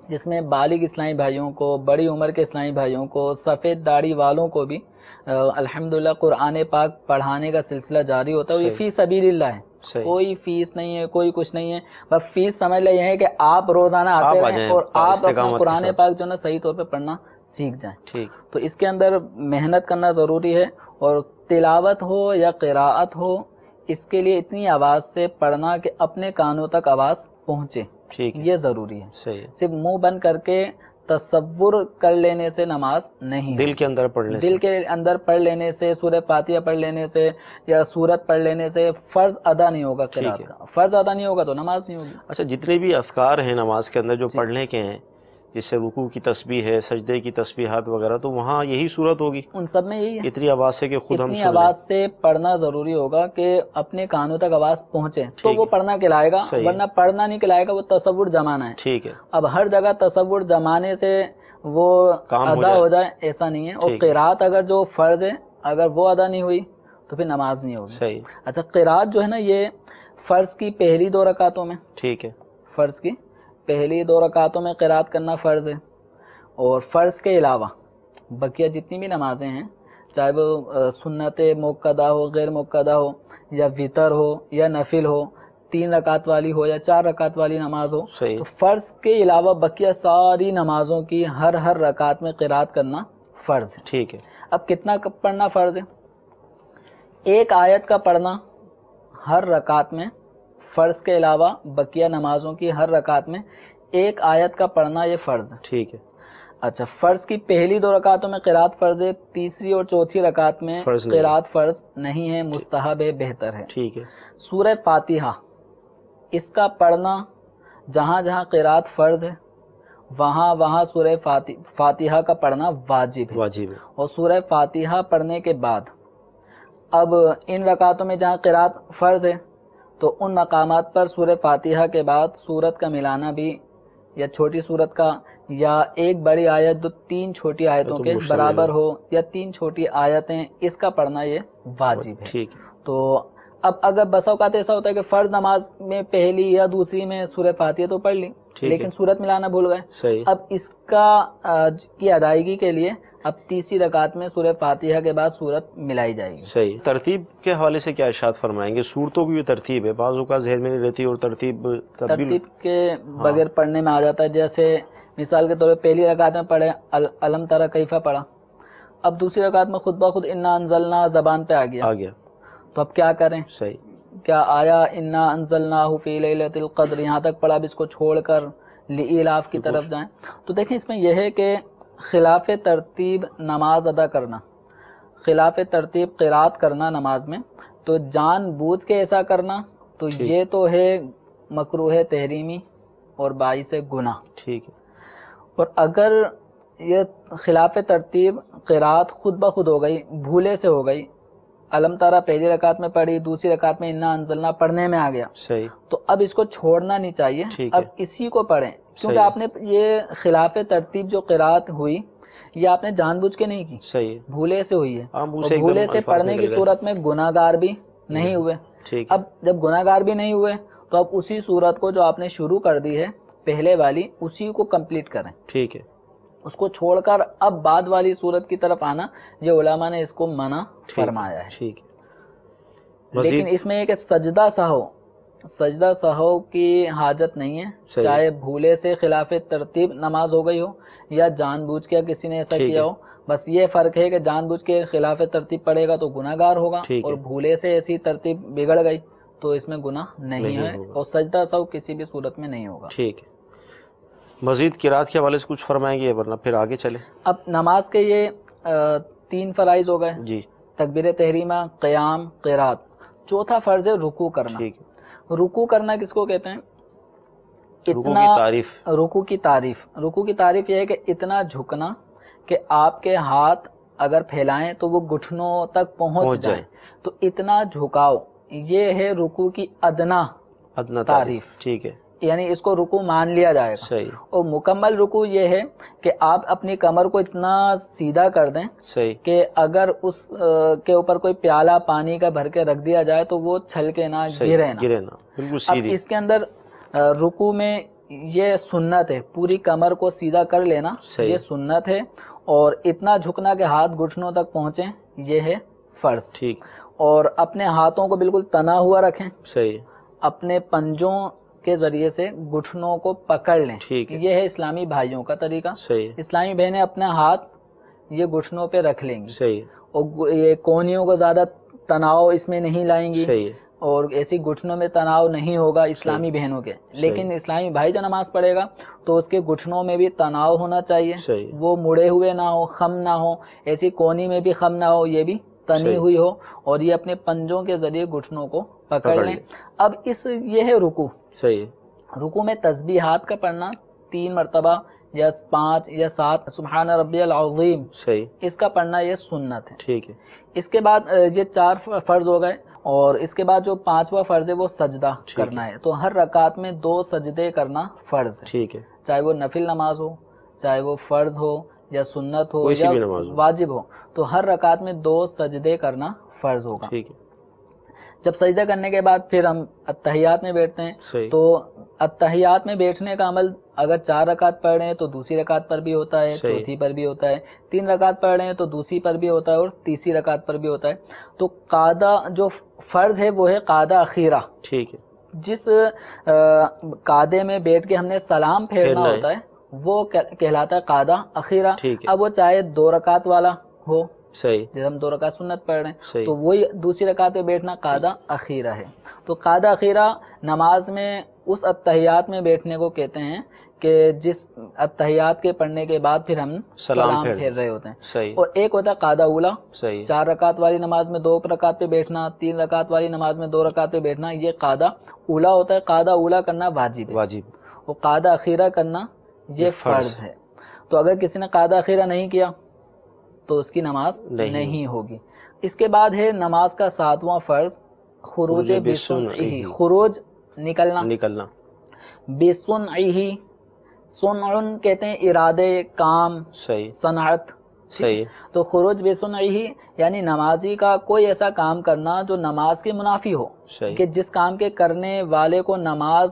جس میں بالغ اسلامی بھائیوں کو، بڑی عمر کے اسلامی بھائیوں کو، سفید داڑھی والوں کو بھی الحمدللہ قرآن پاک پڑھانے کا سلسلہ جاری ہوتا ہے. یہ فی سبیل اللہ ہے، کوئی فیس نہیں ہے، کوئی کچھ نہیں ہے. بس فیس سمجھ لیں یہ ہے کہ آپ روزانہ آتے رہیں اور آپ اپنا قرآن پاک جو نا صحیح طور پہ پڑھنا سیکھ جائیں. تو اس کے اندر محنت کرنا ضروری ہے، اور تلاوت ہو یا قراءت ہو اس کے لیے اتنی آواز سے پڑھنا کہ اپنے کانوں تک آواز پہنچے، یہ ضروری ہے. صرف منہ بند کر کے تصور کر لینے سے نماز نہیں، دل کے اندر پڑھ لینے سے، سورہ فاتحہ پڑھ لینے سے یا سورت پڑھ لینے سے فرض ادا نہیں ہوگا. قرآن کا فرض ادا نہیں ہوگا تو نماز نہیں ہوگی. اچھا، جتنے بھی اذکار ہیں نماز کے اندر جو پڑھنے کے ہیں، جیسے رکوع کی تسبیح ہے، سجدے کی تسبیحات وغیرہ، تو وہاں یہی صورت ہوگی؟ ان سب میں یہی ہے، اتنی آواز سے کہ خود ہم اتنی آواز سے پڑھنا ضروری ہوگا کہ اپنے کانوں تک آواز پہنچے تو وہ پڑھنا کہلائے گا، ورنہ پڑھنا نہیں کہلائے گا، وہ تصور جمانا ہے. ٹھیک ہے. اب ہر جگہ تصور جمانے سے وہ ادا ہو جائے ایسا نہیں ہے. اور قرات اگر جو فرض ہے اگر وہ ادا نہیں ہوئی تو پھر نماز نہیں ہوگی. صحیح. اچھا، قرات جو ہے نا یہ فرض کی پہلی 2 رکعتوں میں، ٹھیک ہے، فرض کی پہلی 2 رکعتوں میں قرات کرنا فرض ہے. اور فرض کے علاوہ بقیہ جتنی بھی نمازیں ہیں، چاہے وہ سنت موقدہ ہو، غیر موقدہ ہو، یا وطر ہو یا نفل ہو، 3 رکعت والی ہو یا 4 رکعت والی نماز ہو، صحیح. تو فرض کے علاوہ بقیہ ساری نمازوں کی ہر رکعت میں قرات کرنا فرض ہے. ٹھیک ہے. اب کتنا پڑھنا فرض ہے؟ ایک آیت کا پڑھنا ہر رکعت میں، فرض کے علاوہ بقیہ نمازوں کی ہر رکعت میں ایک آیت کا پڑھنا یہ فرض ہے. ٹھیک ہے. اچھا، فرض کی پہلی 2 رکعتوں میں قرات فرض ہے، تیسری اور چوتھی رکعت میں فرض نہیں ہے. قرات فرض نہیں ہے، مستحب ہے، بہتر ہے. ٹھیک ہے. سورہ فاتحہ اس کا پڑھنا جہاں جہاں قرات فرض ہے وہاں سورہ فاتحہ کا پڑھنا واجب ہے. واجب ہے. اور سورہ فاتحہ پڑھنے کے بعد اب ان رکعتوں میں جہاں قرات فرض ہے تو ان مقامات پر سورہ فاتحہ کے بعد سورت کا ملانا بھی، یا چھوٹی سورت کا، یا ایک بڑی آیت جو 3 چھوٹی آیتوں کے برابر ہو، یا 3 چھوٹی آیتیں، اس کا پڑھنا یہ واجب ہے. ٹھیک. تو اب اگر بسا اوقات ایسا ہوتا ہے کہ فرض نماز میں پہلی یا دوسری میں سورہ فاتحہ تو پڑھ لی لیکن سورت ملانا بھول گئے، صحیح. اب اس کا کی ادائیگی کے لیے اب تیسری رکعت میں سورہ فاتحہ کے بعد سورت ملائی جائے گی. صحیح. ترتیب کے حوالے سے کیا ارشاد فرمائیں گے؟ صورتوں کی بھی ترتیب ہے، بعض اوقات ذہن میں نہیں رہتی اور ترتیب کے بغیر پڑھنے میں آ جاتا ہے. جیسے مثال کے طور پہ پہلی رکعت میں پڑھے الم تری کیف پڑھا، اب دوسری رکعت میں خود بخود انا انزلنا زبان پہ آ گیا، تو اب کیا کریں؟ صحیح. کیا آیا انا انزلناہ فی لیلۃ القدر یہاں تک پڑھا، اب اس کو چھوڑ کر لإلاف کی طرف جائیں؟ تو دیکھیں اس میں یہ ہے کہ خلاف ترتیب نماز ادا کرنا، خلاف ترتیب قرات کرنا نماز میں، تو جان بوجھ کے ایسا کرنا تو یہ تو ہے مکروہ تحریمی اور باعث گناہ. ٹھیک ہے. اور اگر یہ خلاف ترتیب قرات خود بخود ہو گئی، بھولے سے ہو گئی، الم تارا پہلی رکعت میں پڑھی، دوسری رکعت میں انا انزلنا پڑھنے میں آ گیا، صحیح. تو اب اس کو چھوڑنا نہیں چاہیے، اب اسی کو پڑھیں، کیونکہ آپ نے یہ خلاف ترتیب جو قرات ہوئی یہ آپ نے جان بوجھ کے نہیں کی، صحیح، بھولے سے ہوئی ہے، اور بھولے سے پڑھنے کی صورت میں گناہ گار بھی نہیں ہوئے. اب جب گناہ گار بھی نہیں ہوئے تو اب اسی صورت کو جو آپ نے شروع کر دی ہے پہلے والی اسی کو کمپلیٹ کریں. ٹھیک ہے. اس کو چھوڑ کر اب بعد والی صورت کی طرف آنا یہ علماء نے اس کو منع فرمایا ہے. ٹھیک ہے. لیکن اس میں یہ کہ سجدہ سہو کی حاجت نہیں ہے، چاہے بھولے سے خلاف ترتیب نماز ہو گئی ہو یا جان بوجھ کے کسی نے ایسا کیا ہو، بس یہ فرق ہے کہ جان بوجھ کے خلاف ترتیب پڑے گا تو گناہ گار ہوگا، اور بھولے سے ایسی ترتیب بگڑ گئی تو اس میں گناہ نہیں ہے، اور سجدہ سہو کسی بھی صورت میں نہیں ہوگا. ٹھیک ہے. مزید قرات کے حوالے سے کچھ فرمائیں گے ورنہ پھر آگے چلیں؟ اب نماز کے یہ 3 فرائض ہو گئے، جی. تکبیر تحریمہ، قیام، قرات. چوتھا فرض ہے رکوع کرنا. ٹھیک ہے. رکوع کرنا کس کو کہتے ہیں؟ رکوع کی تعریف یہ ہے کہ اتنا جھکنا کہ آپ کے ہاتھ اگر پھیلائیں تو وہ گھٹنوں تک پہنچ جائیں، تو اتنا جھکاؤ یہ ہے رکوع کی ادنا تعریف. ٹھیک ہے. یعنی اس کو رکوع مان لیا جائے گا. صحیح. اور مکمل رکوع یہ ہے کہ آپ اپنی کمر کو اتنا سیدھا کر دیں صحیح کہ اگر اس کے اوپر کوئی پیالہ پانی کا بھر کے رکھ دیا جائے تو وہ چھلکے نہ، گرے نہ. بالکل اب سیدھی. اس کے اندر رکوع میں یہ سنت ہے، پوری کمر کو سیدھا کر لینا یہ سنت ہے، اور اتنا جھکنا کہ ہاتھ گھٹنوں تک پہنچیں یہ ہے فرض. ٹھیک. اور اپنے ہاتھوں کو بالکل تنا ہوا رکھیں، صحیح. اپنے پنجوں کے ذریعے سے گھٹنوں کو پکڑ لیں. یہ ہے اسلامی بھائیوں کا طریقہ. صحیح. اسلامی بہنیں اپنا ہاتھ یہ گھٹنوں پہ رکھ لیں گی. صحیح. اور یہ کونیوں کو زیادہ تناؤ اس میں نہیں لائیں گی. صحیح. اور ایسی گھٹنوں میں تناؤ نہیں ہوگا اسلامی بہنوں کے. لیکن اسلامی بھائی جو نماز پڑھے گا تو اس کے گھٹنوں میں بھی تناؤ ہونا چاہیے. وہ مڑے ہوئے نہ ہو، خم نہ ہو، ایسی کونی میں بھی خم نہ ہو، یہ بھی تنی ہوئی ہو، اور یہ اپنے پنجوں کے ذریعے گھٹنوں کو پکڑ لیں. اب یہ ہے رکوع. صحیح. رکوع میں تسبیحات کا پڑھنا 3 مرتبہ یا 5 یا 7 سبحان ربی العظیم، صحیح، اس کا پڑھنا یہ سنت ہے. ٹھیک ہے. اس کے بعد یہ 4 فرض ہو گئے، اور اس کے بعد جو 5واں فرض ہے وہ سجدہ کرنا ہے. تو ہر رکعت میں 2 سجدے کرنا فرض ہے. ٹھیک ہے. چاہے وہ نفل نماز ہو، چاہے وہ فرض ہو یا سنت ہو یا واجب ہو، تو ہر رکعت میں 2 سجدے کرنا فرض ہوگا. ٹھیک ہے. جب سجدہ کرنے کے بعد پھر ہم اتحیات میں بیٹھتے ہیں. صحیح. تو اتحیات میں بیٹھنے کا عمل اگر 4 رکعت پڑھ رہے ہیں تو دوسری رکعت پر بھی ہوتا ہے, صحیح. چوتھی پر بھی ہوتا ہے, 3 رکعت پڑھ رہے ہیں تو دوسری پر بھی ہوتا ہے اور تیسری رکعت پر بھی ہوتا ہے. تو قعدہ جو فرض ہے وہ ہے قعدہ اخیرہ. ٹھیک ہے. جس قعدے میں بیٹھ کے ہم نے سلام پھیرنا ہوتا ہے وہ کہلاتا ہے قعدہ اخیرہ. ٹھیک ہے. اب وہ چاہے 2 رکعت والا ہو, صحیح. جیسے ہم 2 رکعت سنت پڑھ رہے ہیں, صحیح. تو وہی دوسری رکعت پہ بیٹھنا قعدہ اخیرہ ہے. تو قعدہ اخیرہ نماز میں اس اتحیات میں بیٹھنے کو کہتے ہیں کہ جس اتحیات کے پڑھنے کے بعد پھر ہم سلام پھیر رہے ہوتے ہیں. صحیح. اور ایک ہوتا ہے قعدہ اولا. صحیح. 4 رکعت والی نماز میں 2 رکعت پہ بیٹھنا, 3 رکعت والی نماز میں 2 رکعت پہ بیٹھنا, یہ قعدہ اولا ہوتا ہے. قعدہ اولا کرنا واجب ہے, واجب. اور قعدہ اخیرہ کرنا یہ فرض ہے. تو اگر کسی نے قعدہ اخیرہ نہیں کیا تو اس کی نماز نہیں ہوگی. اس کے بعد ہے نماز کا 7واں فرض خروج بسنعہ, خروج نکلنا. بسنعہ, سنعن کہتے ہیں ارادے, کام, صحیح. صنعت. صحیح. تو خروج بسنعہ یعنی نمازی کا کوئی ایسا کام کرنا جو نماز کے منافی ہو, صحیح. کہ جس کام کے کرنے والے کو نماز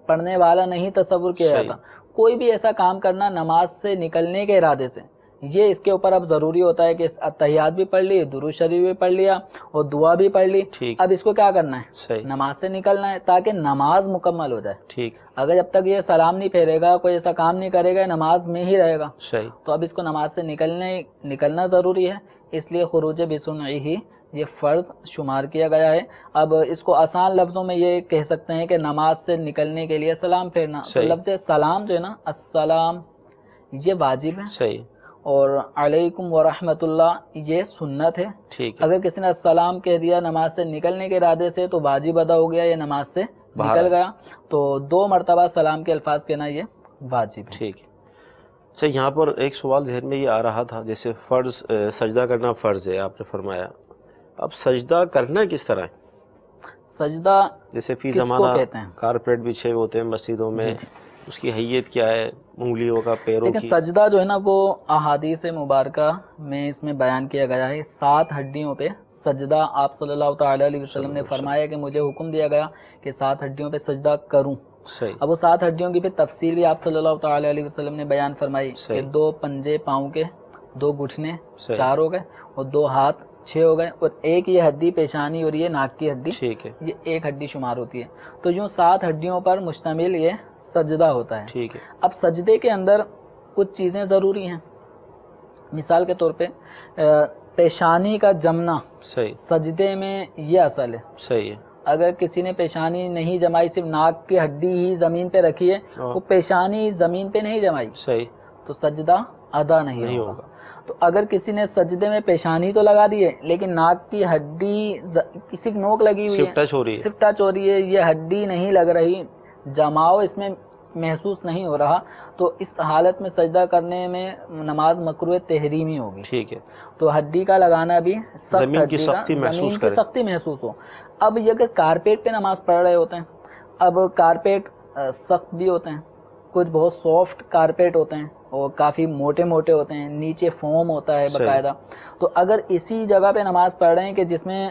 پڑھنے والا نہیں تصور کیا جاتا. کوئی بھی ایسا کام کرنا نماز سے نکلنے کے ارادے سے, یہ اس کے اوپر اب ضروری ہوتا ہے کہ اتحیات بھی پڑھ لی, درود شریف بھی پڑھ لیا اور دعا بھی پڑھ لی. اب اس کو کیا کرنا ہے؟ صحیح. نماز سے نکلنا ہے تاکہ نماز مکمل ہو جائے. ٹھیک. اگر جب تک یہ سلام نہیں پھیرے گا, کوئی ایسا کام نہیں کرے گا, نماز میں ہی رہے گا. صحیح. تو اب اس کو نماز سے نکلنا ضروری ہے, اس لیے خروج بسنعہ یہ فرض شمار کیا گیا ہے. اب اس کو آسان لفظوں میں یہ کہہ سکتے ہیں کہ نماز سے نکلنے کے لیے سلام پھیرنا. تو لفظ سلام جو ہے نا, السلام, یہ واجب ہے. صحیح. اور علیکم ورحمۃ اللہ یہ سنت ہے. ٹھیک. اگر کسی نے السلام کہہ دیا نماز سے نکلنے کے ارادے سے تو واجب ادا ہو گیا, یہ نماز سے نکل گیا. تو 2 مرتبہ سلام کے الفاظ کہنا یہ واجب ہے. ٹھیک. اچھا, یہاں پر ایک سوال ذہن میں یہ آ رہا تھا, جیسے فرض سجدہ کرنا فرض ہے آپ نے فرمایا, اب سجدہ کرنا کس طرح ہے؟ سجدہ جیسے فی کس کو زمانہ کہتے ہیں؟ کارپیٹ بچھے ہوتے ہیں مسجدوں میں, اس کی حیت کیا ہے, انگلیوں کا, پیروں کی؟ لیکن سجدہ جو ہے نا وہ احادیث مبارکہ میں اس میں بیان کیا گیا ہے. 7 ہڈیوں پہ سجدہ آپ صلی اللہ تعالی علیہ وسلم نے فرمایا کہ مجھے حکم دیا گیا کہ 7 ہڈیوں پہ سجدہ کروں. صحیح. اب وہ 7 ہڈیوں کی پھر تفصیل بھی آپ صلی اللہ تعالی علیہ وسلم نے بیان فرمائی کہ 2 پنجے پاؤں کے, 2 گھٹنے 4 ہو گئے, اور 2 ہاتھ 6 ہو گئے, اور ایک یہ ہڈی پیشانی اور یہ ناک کی ہڈی, ٹھیک ہے, یہ ایک ہڈی شمار ہوتی ہے. تو یوں 7 ہڈیوں پر مشتمل یہ سجدہ ہوتا ہے. ٹھیک ہے. اب سجدے کے اندر کچھ چیزیں ضروری ہیں. مثال کے طور پہ پیشانی کا جمنا صحیح سجدے میں یہ اصل ہے. صحیح ہے. اگر کسی نے پیشانی نہیں جمائی, صرف ناک کی ہڈی ہی زمین پہ رکھی ہے, وہ پیشانی زمین پہ نہیں جمائی, صحیح, تو سجدہ ادا نہیں ہوگا. تو اگر کسی نے سجدے میں پیشانی تو لگا دی ہے لیکن ناک کی ہڈی کسی نوک لگی ہوئی ہے, صرف ٹچ ہو رہی ہے, یہ ہڈی نہیں لگ رہی, جماؤ اس میں محسوس نہیں ہو رہا, تو اس حالت میں سجدہ کرنے میں نماز مکروہ تحریمی ہوگی. ٹھیک ہے. تو ہڈی کا لگانا بھی سخت, زمین کی سختی محسوس ہو. اب یہ اگر کارپیٹ پہ نماز پڑھ رہے ہوتے ہیں, اب کارپیٹ سخت بھی ہوتے ہیں, کچھ بہت سافٹ کارپیٹ ہوتے ہیں اور کافی موٹے موٹے ہوتے ہیں, نیچے فوم ہوتا ہے باقاعدہ. تو اگر اسی جگہ پہ نماز پڑھ رہے ہیں کہ جس میں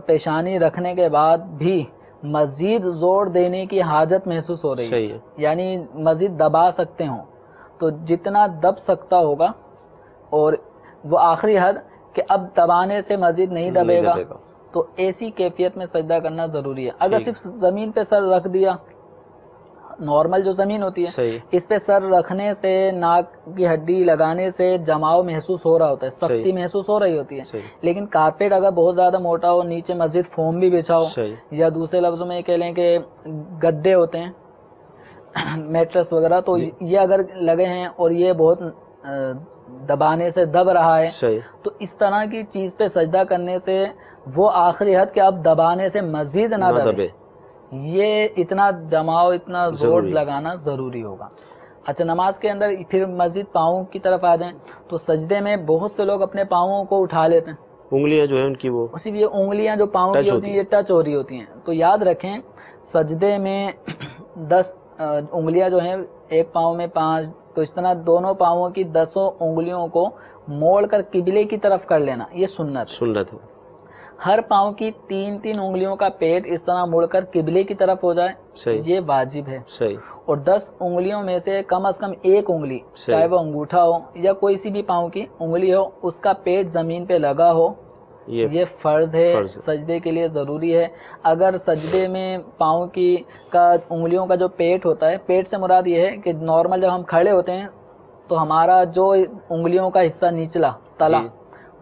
پیشانی رکھنے کے بعد بھی مزید زور دینے کی حاجت محسوس ہو رہی ہے, یعنی مزید دبا سکتے ہوں, تو جتنا دب سکتا ہوگا, اور وہ آخری حد کہ اب دبانے سے مزید نہیں دبے گا, تو ایسی کیفیت میں سجدہ کرنا ضروری ہے. اگر صرف زمین پہ سر رکھ دیا, نارمل جو زمین ہوتی ہے اس پہ سر رکھنے سے ناک کی ہڈی لگانے سے جماؤ محسوس ہو رہا ہوتا ہے, سختی محسوس ہو رہی ہوتی ہے. لیکن کارپیٹ اگر بہت زیادہ موٹا ہو, نیچے مزید فوم بھی بچھا ہو, یا دوسرے لفظوں میں یہ کہہ لیں کہ گدے ہوتے ہیں, میٹرس وغیرہ, تو یہ اگر لگے ہیں اور یہ بہت دبانے سے دب رہا ہے, تو اس طرح کی چیز پہ سجدہ کرنے سے وہ آخری حد کہ اب دبانے سے مزید نہ دبے, یہ اتنا جماؤ, اتنا زور لگانا ضروری ہوگا. اچھا, نماز کے اندر پھر مزید پاؤں کی طرف آ جائیں تو سجدے میں بہت سے لوگ اپنے پاؤں کو اٹھا لیتے ہیں, انگلیاں جو ہیں ان کی, وہ صرف یہ انگلیاں جو پاؤں کی ہوتی ہیں یہ ٹچ ہو رہی ہوتی ہیں. تو یاد رکھیں سجدے میں 10 انگلیاں جو ہیں, ایک پاؤں میں 5, تو اس طرح دونوں پاؤں کی 10 انگلیوں کو موڑ کر قبلے کی طرف کر لینا, یہ سنت ہے. ہر پاؤں کی 3 انگلیوں کا پیٹ اس طرح مڑ کر قبلے کی طرف ہو جائے، صحیح، یہ واجب ہے۔ صحیح، اور 10 انگلیوں میں سے کم از کم ایک انگلی، صحیح، چاہے وہ انگوٹھا ہو یا کوئی سی بھی پاؤں کی انگلی ہو، اس کا پیٹ زمین پہ لگا ہو، یہ فرض ہے، سجدے کے لیے ضروری ہے۔ اگر سجدے میں پاؤں کی انگلیوں کا جو پیٹ ہوتا ہے، پیٹ سے مراد یہ ہے کہ نارمل جب ہم کھڑے ہوتے ہیں تو ہمارا جو انگلیوں کا حصہ نچلا تلا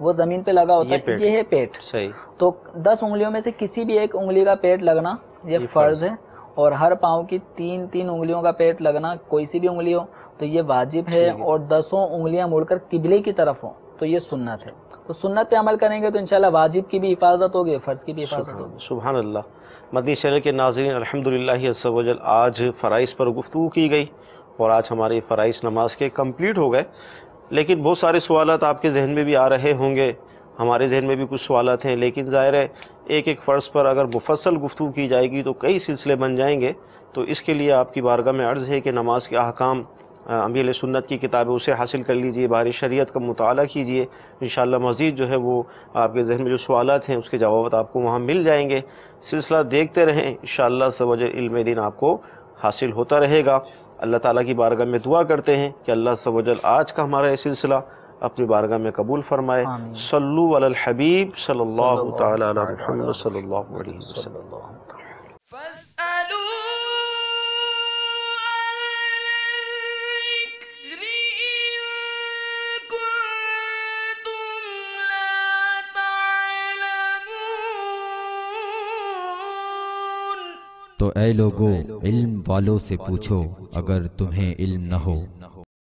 وہ زمین پہ لگا ہوتا ہے، یہ ہے پیٹ۔ صحیح، تو 10 انگلیوں میں سے کسی بھی ایک انگلی کا پیٹ لگنا یہ فرض ہے، اور ہر پاؤں کی 3 انگلیوں کا پیٹ لگنا، کوئی سی بھی انگلی ہو تو یہ واجب ہے، اور 10 انگلیاں مڑ کر قبلے کی طرف ہوں تو یہ سنت ہے۔ تو سنت پہ عمل کریں گے تو انشاءاللہ واجب کی بھی حفاظت ہوگی، فرض کی بھی حفاظت ہوگی۔ سبحان اللہ۔ مدنی چینل کے ناظرین، الحمدللہ عز و جل آج فرائض پر گفتگو کی گئی، اور آج ہمارے فرائض نماز کے کمپلیٹ ہو گئے، لیکن بہت سارے سوالات آپ کے ذہن میں بھی آ رہے ہوں گے، ہمارے ذہن میں بھی کچھ سوالات ہیں، لیکن ظاہر ہے ایک فرض پر اگر مفصل گفتگو کی جائے گی تو کئی سلسلے بن جائیں گے، تو اس کے لیے آپ کی بارگاہ میں عرض ہے کہ نماز کے احکام امیر سنت کی کتاب ہے، اسے حاصل کر لیجئے، بارِ شریعت کا مطالعہ کیجئے، انشاءاللہ مزید جو ہے وہ آپ کے ذہن میں جو سوالات ہیں اس کے جوابات آپ کو وہاں مل جائیں گے۔ سلسلہ دیکھتے رہیں، انشاءاللہ سوجہ علم دین آپ کو حاصل ہوتا رہے گا۔ اللہ تعالیٰ کی بارگاہ میں دعا کرتے ہیں کہ اللہ سوجل آج کا ہمارا یہ سلسلہ اپنی بارگاہ میں قبول فرمائے۔ صلو علی الحبیب صلی اللہ تعالی علی محمد صلی اللہ علیہ وسلم۔ تو اے لوگو علم والوں سے پوچھو اگر تمہیں علم نہ ہو۔